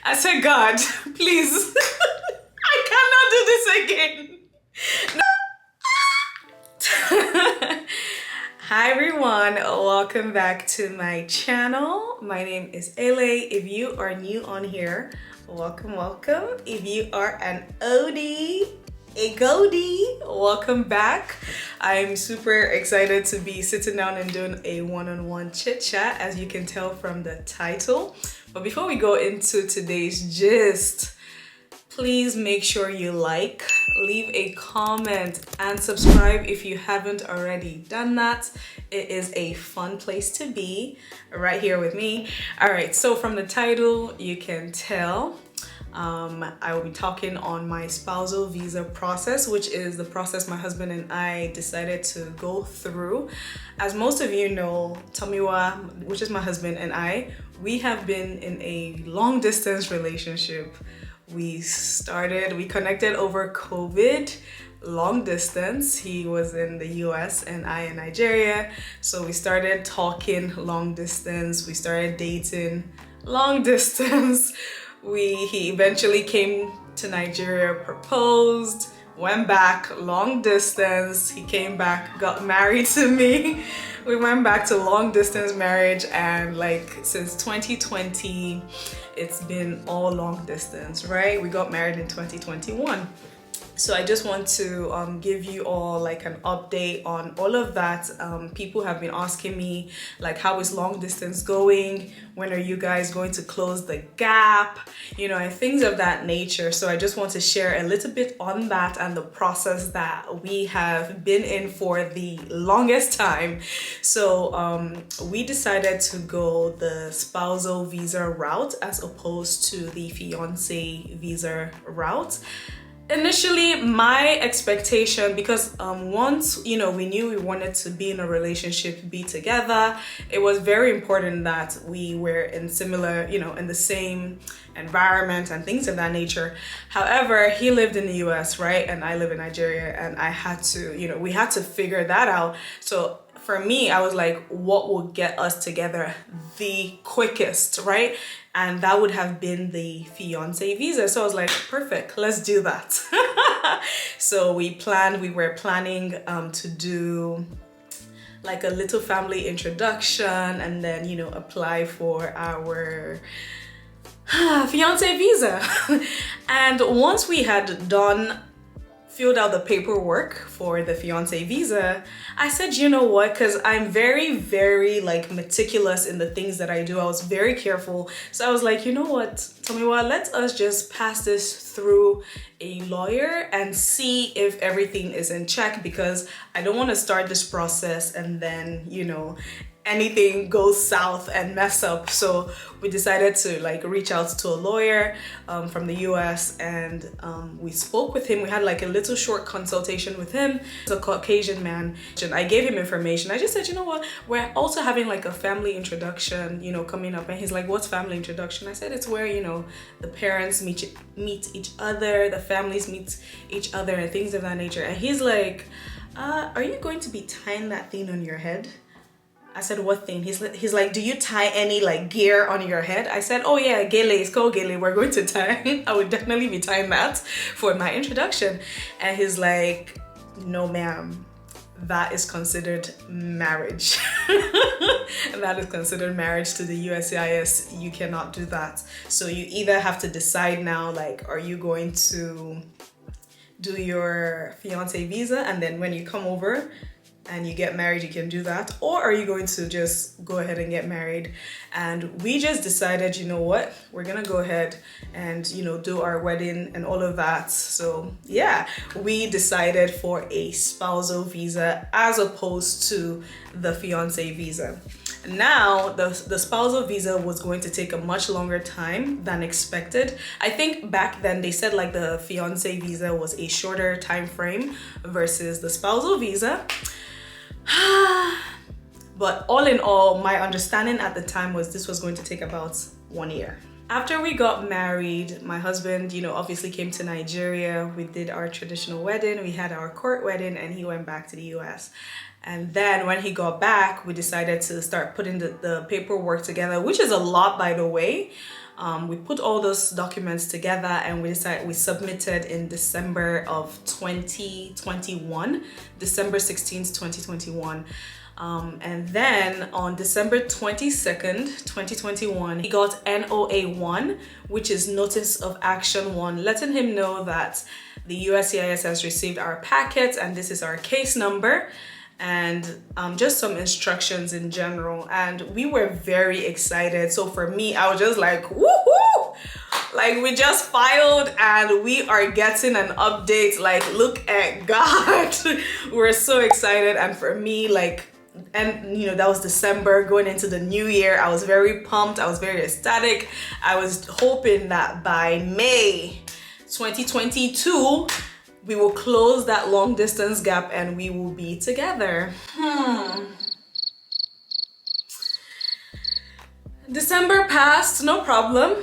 I said, God, please, I cannot do this again. Hi everyone, welcome back to my channel. My name is Ele. If you are new on here, welcome. If you are an OD, a Goldie, welcome back. I'm super excited to be sitting down and doing a one-on-one chit chat, as you can tell from the title. But before we go into today's gist, please make sure you like, leave a comment, and subscribe if you haven't already done that. It is a fun place to be right here with me. All right, so from the title, you can tell I will be talking on my spousal visa process, which is the process my husband and I decided to go through. As most of you know, 𝗖𝗢𝗧𝗧𝗧, which is my husband, and I, we have been in a long distance relationship. We connected over COVID, long distance. He was in the US and I in Nigeria. So we started talking long distance. We started dating long distance. He eventually came to Nigeria, proposed, went back long distance. He came back, got married to me. We went back to long distance marriage, and like since 2020, it's been all long distance, right? We got married in 2021. So I just want to give you all like an update on all of that. People have been asking me like, how is long distance going? When are you guys going to close the gap? You know, and things of that nature. So I just want to share a little bit on that and the process that we have been in for the longest time. So we decided to go the spousal visa route as opposed to the fiance visa route. Initially, my expectation, because once, you know, we knew we wanted to be in a relationship, be together, it was very important that we were in similar, you know, in the same environment and things of that nature. However, he lived in the US, right? And I live in Nigeria, and I had to, you know, we had to figure that out. So for me, I was like, what will get us together the quickest, right? And that would have been the fiance visa. So I was like, perfect, let's do that. So we were planning to do like a little family introduction and then, you know, apply for our fiance visa. And once we had filled out the paperwork for the fiance visa, I said, you know what, because I'm very like meticulous in the things that I do. I was very careful. So I was like, you know what, 𝗖𝗢𝗧𝗧𝗧, let us just pass this through a lawyer and see if everything is in check, because I don't want to start this process and then, you know, anything goes south and mess up. So we decided to like reach out to a lawyer from the US, and we spoke with him. We had like a little short consultation with him. He's a Caucasian man, and I gave him information. I just said, you know what, we're also having like a family introduction, you know, coming up. And he's like, what's family introduction? I said, it's where, you know, the parents meet each other, the families meet each other, and things of that nature. And he's like, are you going to be tying that thing on your head? I said, what thing? He's like, do you tie any like gear on your head? I said, oh yeah, gele, it's called gele. We're going to tie. I would definitely be tying that for my introduction. And he's like, no ma'am, that is considered marriage. That is considered marriage to the USCIS. You cannot do that. So you either have to decide now, like, are you going to do your fiance visa, and then when you come over and you get married, you can do that, or are you going to just go ahead and get married? And we just decided, you know what, we're gonna go ahead and, you know, do our wedding and all of that. So yeah, we decided for a spousal visa as opposed to the fiance visa. Now, the spousal visa was going to take a much longer time than expected. I think back then they said like the fiance visa was a shorter time frame versus the spousal visa. But all in all, my understanding at the time was this was going to take about 1 year. After we got married, my husband, you know, obviously came to Nigeria. We did our traditional wedding. We had our court wedding, and he went back to the US. And then when he got back, we decided to start putting the paperwork together, which is a lot, by the way. We put all those documents together and we submitted in December of 2021, December 16th, 2021. And then on December 22nd, 2021, he got NOA 1, which is Notice of Action 1, letting him know that the USCIS has received our packet and this is our case number, and just some instructions in general. And we were very excited. So for me, I was just like, woohoo! Like, we just filed and we are getting an update. Like, look at God. We're so excited. And for me, like, and you know, that was December going into the new year. I was very pumped. I was very ecstatic. I was hoping that by May 2022, we will close that long distance gap and we will be together. December passed, no problem.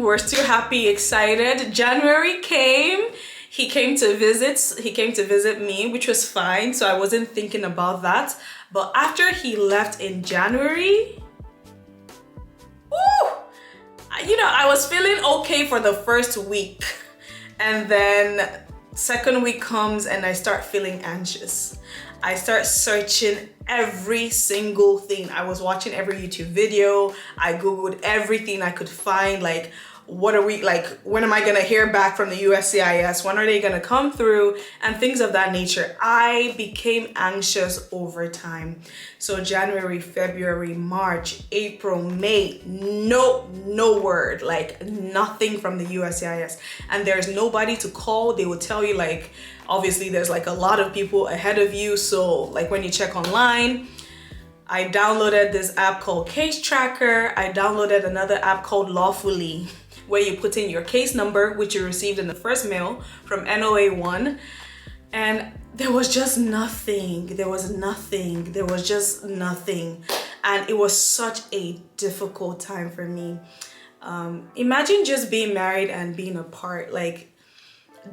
We're still happy, excited. January came. He came to visit me, which was fine. So I wasn't thinking about that. But after he left in January, you know, I was feeling okay for the first week. And then second week comes and I start feeling anxious. I start searching every single thing. I was watching every YouTube video. I Googled everything I could find, like, what are we, like, when am I gonna hear back from the USCIS? When are they gonna come through? And things of that nature. I became anxious over time. So January, February, March, April, May, no word, like nothing from the USCIS. And there's nobody to call. They will tell you, like, obviously there's like a lot of people ahead of you. So like when you check online, I downloaded this app called Case Tracker. I downloaded another app called Lawfully, where you put in your case number, which you received in the first mail from NOA 1. And there was just nothing. There was just nothing. And it was such a difficult time for me. Imagine just being married and being apart. Like,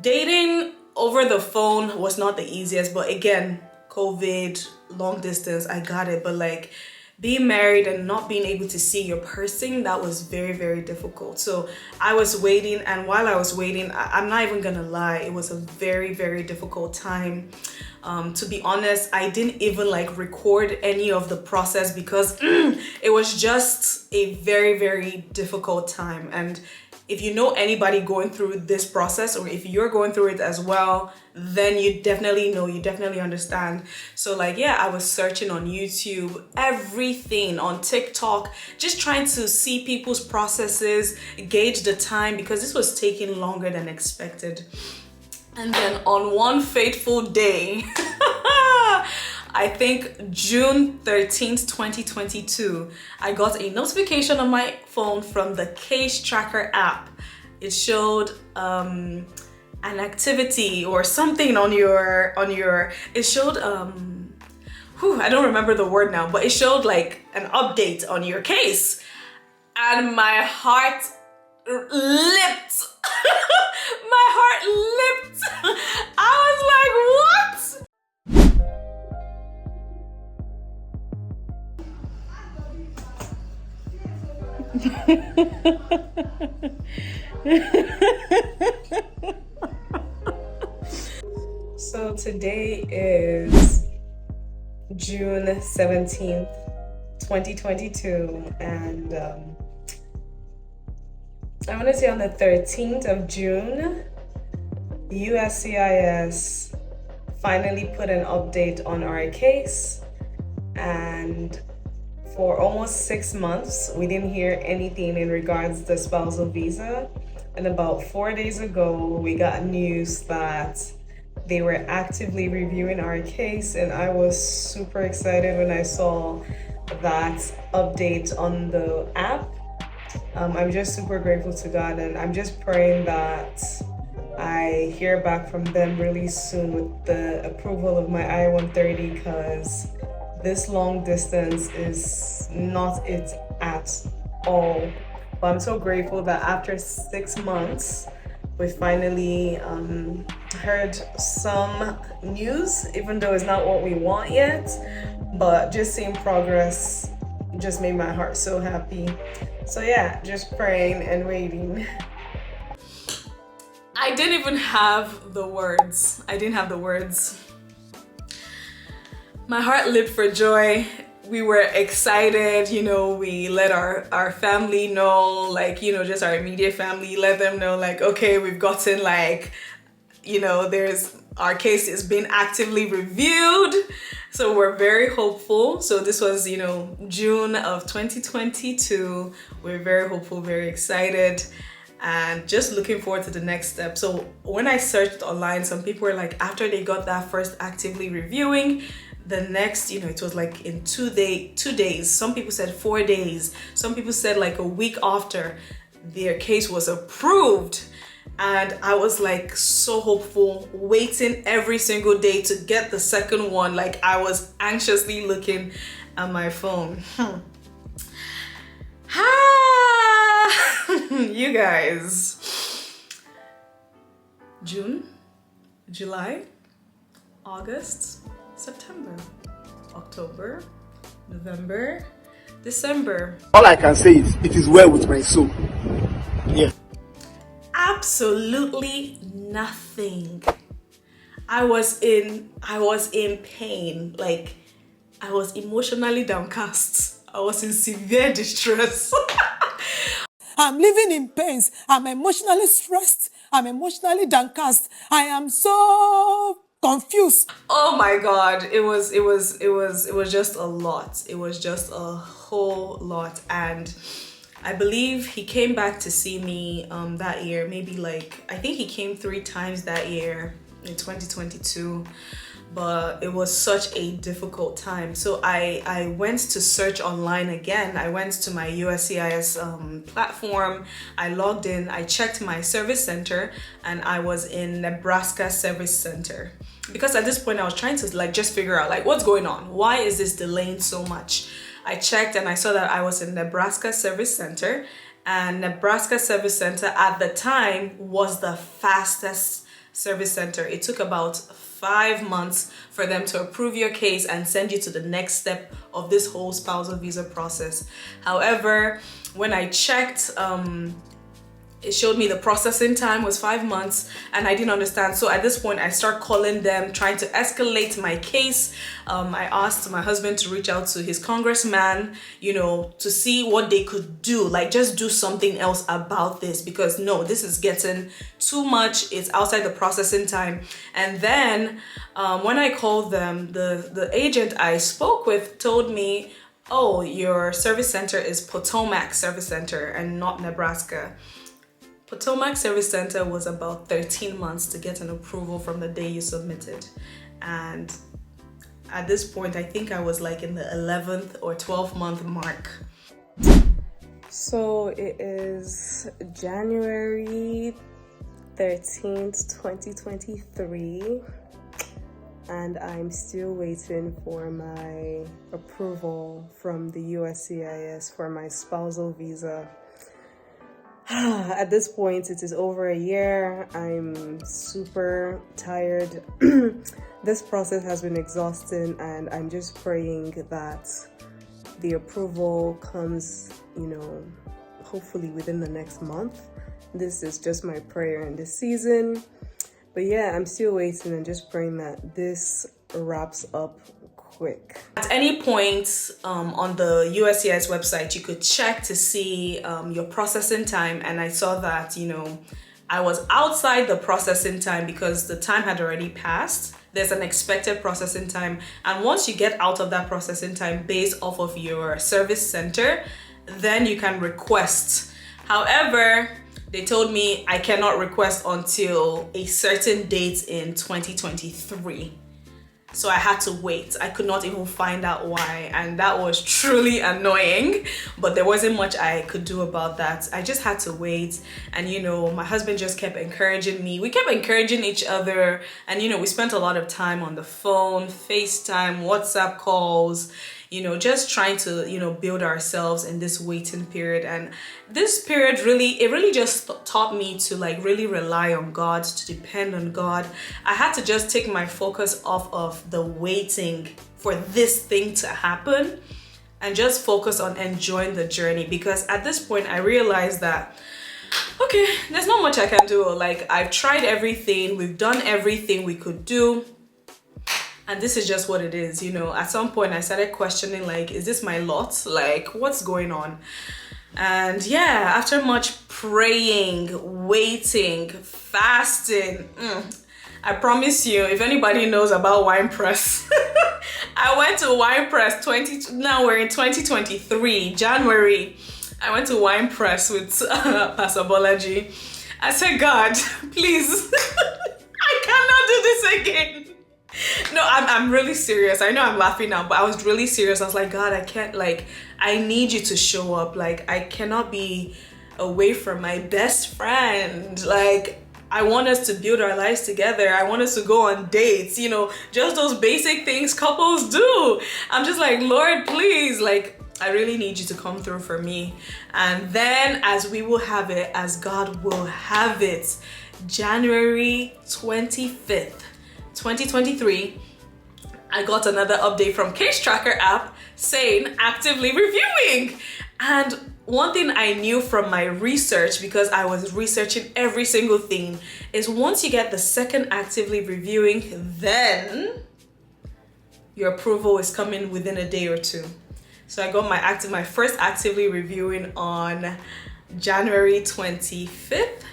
dating over the phone was not the easiest, but again, COVID, long distance, I got it. But like, being married and not being able to see your person, that was very, very difficult. So I was waiting, and while I was waiting, I'm not even gonna lie, it was a very, very difficult time. To be honest, I didn't even like record any of the process because it was just a very, very difficult time. And if you know anybody going through this process, or if you're going through it as well, then you definitely know, you definitely understand. So like, yeah, I was searching on YouTube, everything, on TikTok, just trying to see people's processes, gauge the time, because this was taking longer than expected. And then on one fateful day, I think June 13th, 2022, I got a notification on my phone from the Case Tracker app. It showed an activity or something on your, it showed, I don't remember the word now, but it showed like an update on your case. And my heart leapt. My heart leapt. I was like, what? So today is June 17th, 2022, and I want to say on the 13th of June, USCIS finally put an update on our case, and for almost 6 months, we didn't hear anything in regards to spousal visa. And about 4 days ago, we got news that they were actively reviewing our case, and I was super excited when I saw that update on the app. I'm just super grateful to God, and I'm just praying that I hear back from them really soon with the approval of my IR130, because this long distance is not it at all. But I'm so grateful that after 6 months, we finally heard some news, even though it's not what we want yet, but just seeing progress just made my heart so happy. So yeah, just praying and waiting. I didn't even have the words. My heart leaped for joy. We were excited, you know, we let our family know, like, you know, just our immediate family, let them know, like, okay, we've gotten, like, you know, our case is being actively reviewed. So we're very hopeful. So this was, you know, June of 2022. We're very hopeful, very excited, and just looking forward to the next step. So when I searched online, some people were like, after they got that first actively reviewing, the next, you know, it was like in 2 days. Some people said 4 days. Some people said like a week after their case was approved. And I was like so hopeful, waiting every single day to get the second one. Like I was anxiously looking at my phone. You guys. June, July, August, September, October, November, December. All I can say is it is well with my soul. Yeah. Absolutely nothing. I was in pain. Like I was emotionally downcast. I was in severe distress. I'm living in pains. I'm emotionally stressed. I'm emotionally downcast. I am so confused. Oh my God, it was just a lot. It was just a whole lot. And I believe he came back to see me that year, maybe like, I think he came 3 times that year in 2022, but it was such a difficult time. So I went to search online again. I went to my USCIS platform. I logged in, I checked my service center, and I was in Nebraska Service Center. Because at this point I was trying to like just figure out like what's going on. Why is this delaying so much? I checked and I saw that I was in Nebraska Service Center, and Nebraska Service Center at the time was the fastest service center. It took about 5 months for them to approve your case and send you to the next step of this whole spousal visa process. However, when I checked, it showed me the processing time was 5 months, and I didn't understand. So at this point I start calling them, trying to escalate my case. I asked my husband to reach out to his congressman, you know, to see what they could do, like just do something else about this, because no, this is getting too much. It's outside the processing time. And then when I called them, the agent I spoke with told me, oh, your service center is Potomac Service Center and not Nebraska. Potomac Service Center was about 13 months to get an approval from the day you submitted. And at this point, I think I was like in the 11th or 12th month mark. So it is January 13th, 2023. And I'm still waiting for my approval from the USCIS for my spousal visa. At this point, it is over a year. I'm super tired. This process has been exhausting, and I'm just praying that the approval comes, you know, hopefully within the next month. This is just my prayer in this season. But yeah, I'm still waiting and just praying that this wraps up quick. At any point on the USCIS website, you could check to see your processing time, and I saw that, you know, I was outside the processing time because the time had already passed. There's an expected processing time, and once you get out of that processing time based off of your service center, then you can request. However, they told me I cannot request until a certain date in 2023. So I had to wait. I could not even find out why, and that was truly annoying, but there wasn't much I could do about that. I just had to wait, and you know, my husband just kept encouraging me. We kept encouraging each other, and you know, we spent a lot of time on the phone, FaceTime, WhatsApp calls, you know, just trying to, you know, build ourselves in this waiting period. And this period really just taught me to like really rely on God, to depend on God. I had to just take my focus off of the waiting for this thing to happen and just focus on enjoying the journey, because at this point I realized that, okay, there's not much I can do. Like, I've tried everything, we've done everything we could do, and this is just what it is, you know. At some point I started questioning, like, is this my lot? Like, what's going on? And yeah, after much praying, waiting, fasting, I promise you, if anybody knows about wine press, I went to wine press now we're in 2023, January. I went to wine press with Pastor Bolaji. I said, God, please, I cannot do this again. No, I'm really serious. I know I'm laughing now, but I was really serious. I was like, God, I can't, like, I need you to show up. Like, I cannot be away from my best friend. Like, I want us to build our lives together. I want us to go on dates, you know, just those basic things couples do. I'm just like, Lord, please, like, I really need you to come through for me. And then, as we will have it, as God will have it, January 25th, 2023, I got another update from Case Tracker app saying actively reviewing. And one thing I knew from my research, because I was researching every single thing, is once you get the second actively reviewing, then your approval is coming within a day or two. So I got my first actively reviewing on January 25th,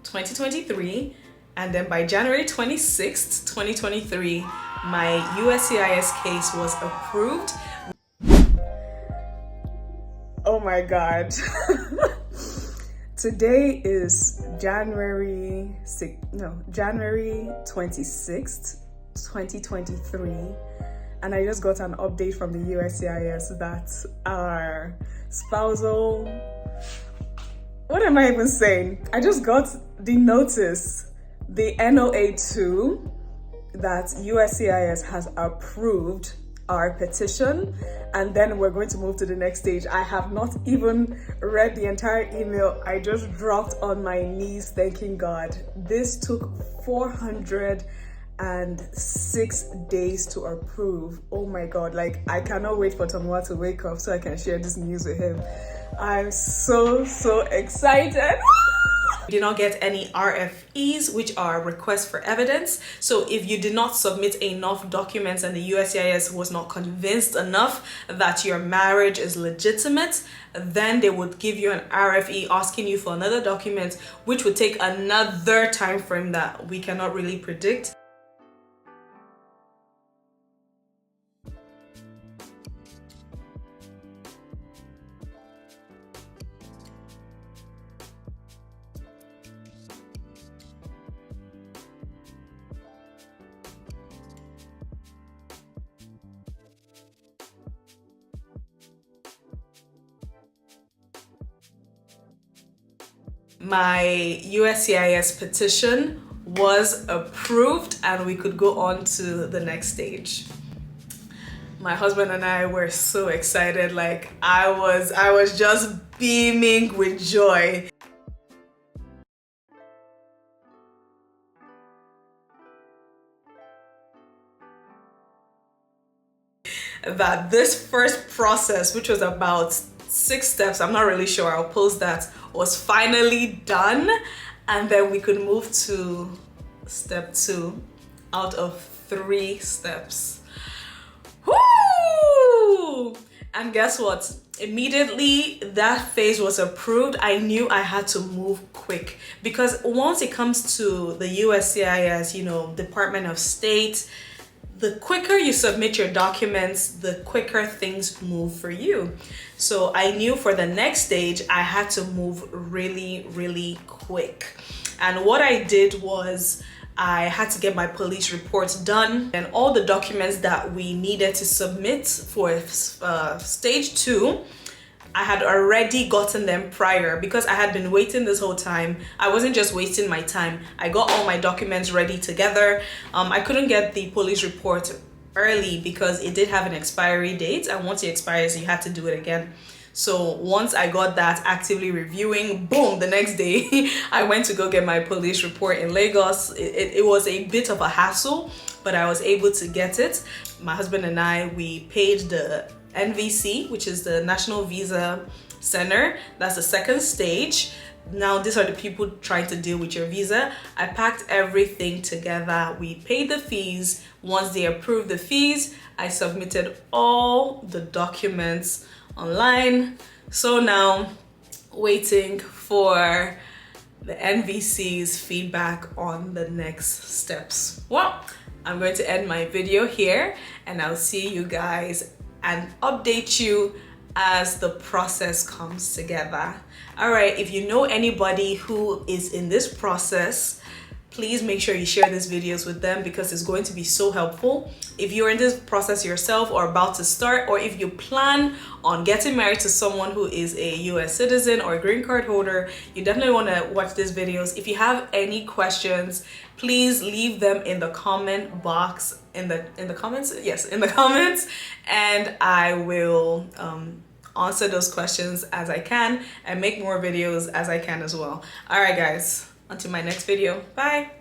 2023. And then by January 26th, 2023, my USCIS case was approved. Oh my God. Today is January 26th, 2023. And I just got an update from the USCIS that our spousal, what am I even saying? I just got the notice, the NOA2, that USCIS has approved our petition, and then we're going to move to the next stage. I have not even read the entire email. I just dropped on my knees thanking God. This took 406 days to approve. Oh my God, like, I cannot wait for Tomoa to wake up so I can share this news with him. I'm so excited. We did not get any RFEs, which are requests for evidence. So if you did not submit enough documents and the USCIS was not convinced enough that your marriage is legitimate, then they would give you an RFE asking you for another document, which would take another time frame that we cannot really predict. My USCIS petition was approved and we could go on to the next stage. My husband and I were so excited. Like, I was just beaming with joy. That this first process, which was about 6 steps, I'm not really sure, I'll post that, was finally done, and then we could move to step 2 out of 3 steps. Woo! And guess what? Immediately that phase was approved, I knew I had to move quick, because once it comes to the USCIS, you know, Department of State, the quicker you submit your documents, the quicker things move for you. So I knew for the next stage, I had to move really quick. And what I did was I had to get my police reports done, and all the documents that we needed to submit for stage 2, I had already gotten them prior, because I had been waiting this whole time. I wasn't just wasting my time. I got all my documents ready together. I couldn't get the police report early because it did have an expiry date, and once it expires, you had to do it again. So once I got that actively reviewing, boom, the next day, I went to go get my police report in Lagos. It was a bit of a hassle, but I was able to get it. My husband and I, we paid the NVC, which is the National Visa Center. That's the second stage. Now these are the people trying to deal with your visa. I packed everything together. We paid the fees. Once they approved the fees, I submitted all the documents online. So now waiting for the NVC's feedback on the next steps. Well, I'm going to end my video here, and I'll see you guys and update you as the process comes together. All right, if you know anybody who is in this process, please make sure you share these videos with them, because it's going to be so helpful. If you're in this process yourself or about to start, or if you plan on getting married to someone who is a US citizen or a green card holder, you definitely want to watch these videos. If you have any questions, please leave them in the comment box, in the comments. Yes, in the comments, and I will answer those questions as I can and make more videos as I can as well. All right, guys, until my next video. Bye.